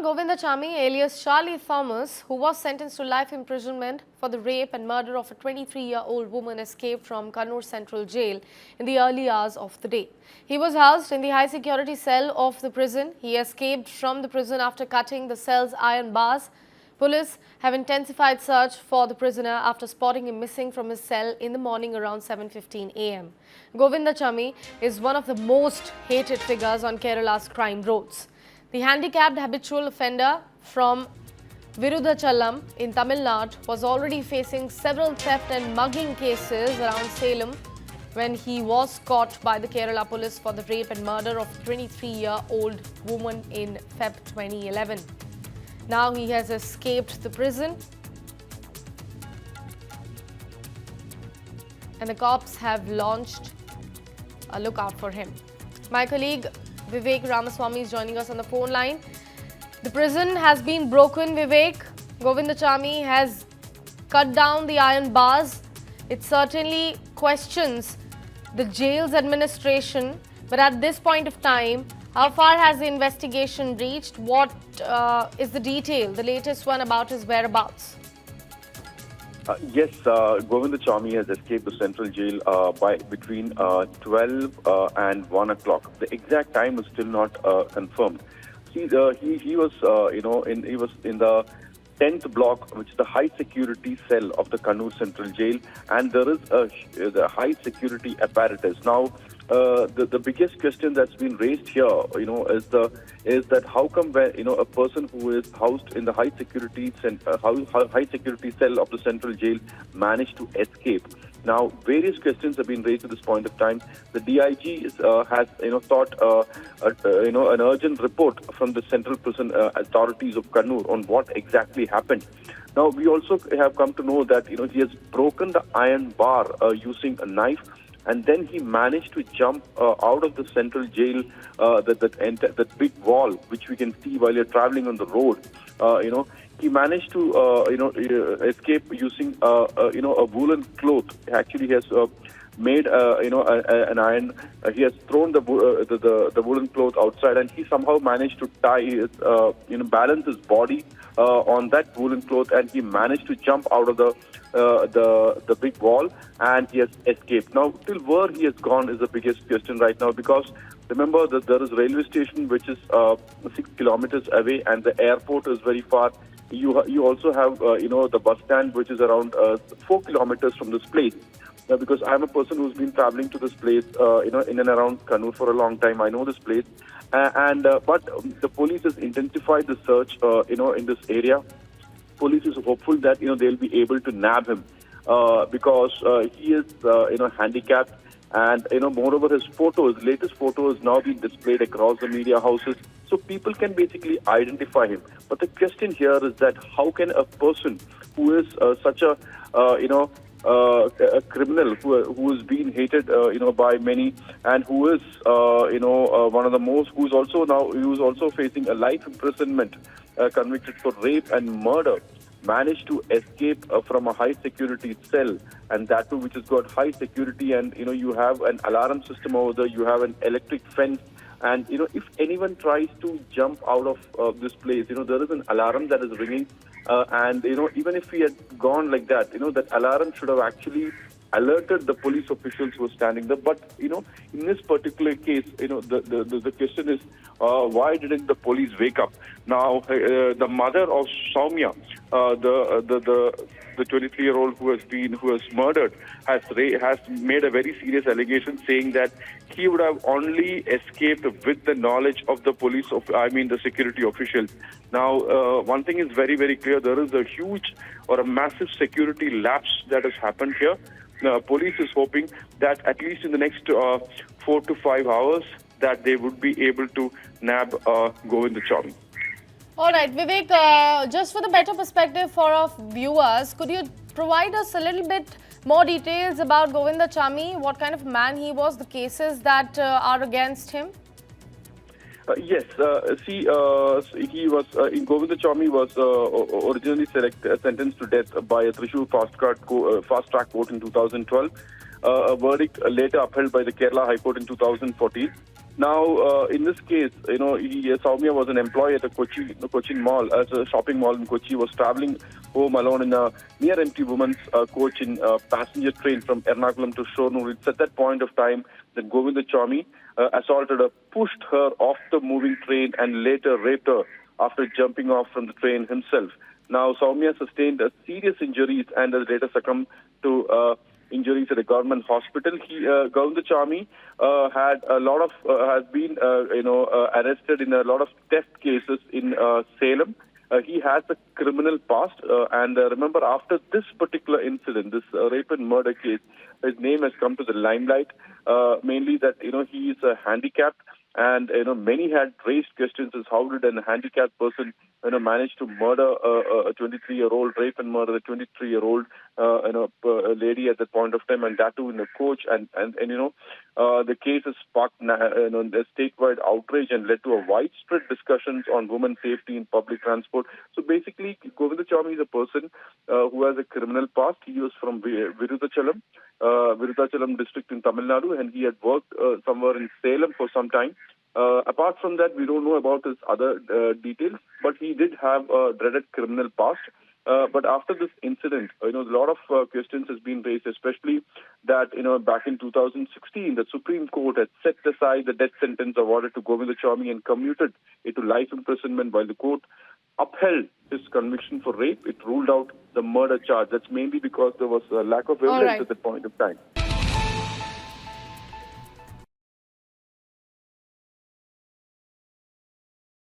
on, Govindachamy, alias Charlie Thomas, who was sentenced to life imprisonment for the rape and murder of a 23-year-old woman, escaped from Kannur Central Jail in the early hours of the day. He was housed in the high-security cell of the prison. He escaped from the prison after cutting the cell's iron bars. Police have intensified search for the prisoner after spotting him missing from his cell in the morning around 7:15 a.m. Govindachamy is one of the most hated figures on Kerala's crime roads. The handicapped habitual offender from Virudhachalam in Tamil Nadu was already facing several theft and mugging cases around Salem when he was caught by the Kerala police for the rape and murder of a 23-year-old woman in Feb 2011. Now he has escaped the prison and the cops have launched a lookout for him. My colleague Vivek Ramaswamy is joining us on the phone line. The prison has been broken, Vivek. Govindachamy has cut down the iron bars. It certainly questions the jail's administration. But at this point of time, how far has the investigation reached? What is the detail, the latest one about his whereabouts? Yes, Govindachamy has escaped the central jail by between 12 and 1 o'clock. The exact time is still not confirmed. See, he was in the 10th block, which is the high security cell of the Kannur Central Jail, and there is the high security apparatus. Now, the biggest question that's been raised here, is that how come a person who is housed in the high security cell of the central jail managed to escape? Now, various questions have been raised at this point of time. The DIG has sought an urgent report from the central prison authorities of Kannur on what exactly happened. Now, we also have come to know that he has broken the iron bar using a knife. And then he managed to jump out of the central jail, that big wall, which we can see while you're traveling on the road. He managed to escape using a woolen cloth. Actually, he has made an iron. He has thrown the woolen cloth outside, and he somehow managed to tie his balance his body on that woolen cloth, and he managed to jump out of the big wall, and he has escaped. Now, till where he has gone is the biggest question right now, because remember that there is a railway station which is 6 kilometers away, and the airport is very far. You also have the bus stand, which is around 4 kilometers from this place. Because I'm a person who's been traveling to this place, in and around Kannur for a long time. I know this place, but the police has intensified the search, in this area. Police is hopeful that they'll be able to nab him because he is handicapped, and moreover his latest photo is now being displayed across the media houses, so people can basically identify him. But the question here is that how can a person who is such a criminal who is being hated by many, and who is one of the most, who's also facing a life imprisonment, convicted for rape and murder, managed to escape from a high security cell, and that too which has got high security, and you have an alarm system over there, you have an electric fence, and if anyone tries to jump out of this place, there is an alarm that is ringing, and even if he had gone like that, that alarm should have actually alerted the police officials who were standing there. But in this particular case, the question is, why didn't the police wake up? Now, the mother of Soumya, the 23-year-old who was murdered, has made a very serious allegation, saying that he would have only escaped with the knowledge of the the security officials. Now, one thing is very, very clear: there is a huge or a massive security lapse that has happened here. Police is hoping that at least in the next 4 to 5 hours, that they would be able to nab Govindachamy. All right, Vivek, just for the better perspective for our viewers, could you provide us a little bit more details about Govindachamy, what kind of man he was, the cases that are against him? Yes, Govindachamy was originally sentenced to death by a Thrissur fast-track court in 2012. A verdict later upheld by the Kerala High Court in 2014. Now, in this case, Soumya was an employee at a Cochin mall, as a shopping mall in Kochi, was traveling home alone in a near-empty woman's coach in a passenger train from Ernakulam to Shornur. It's at that point of time that Govindachamy assaulted her, pushed her off the moving train, and later raped her after jumping off from the train himself. Now, Soumya sustained serious injuries and has later succumbed to injuries at a government hospital. Govindachamy has been arrested in a lot of theft cases in Salem. He has a criminal past, and remember, after this particular incident, this rape and murder case, his name has come to the limelight. Mainly that he is handicapped, and many had raised questions as how did a handicapped person manage to murder a 23-year-old, rape and murder a 23-year-old lady at that point of time, and that too in a coach, and the case has sparked the statewide outrage and led to a widespread discussions on women's safety in public transport. So basically, Govindachamy is a person who has a criminal past. He was from Virudhachalam district in Tamil Nadu, and he had worked somewhere in Salem for some time. Apart from that, we don't know about his other details, but he did have a dreaded criminal past. But after this incident, a lot of questions has been raised, especially that, back in 2016, the Supreme Court had set aside the death sentence awarded to Govindachamy and commuted it to life imprisonment, while the court upheld his conviction for rape. It ruled out the murder charge. That's mainly because there was a lack of evidence at that point of time.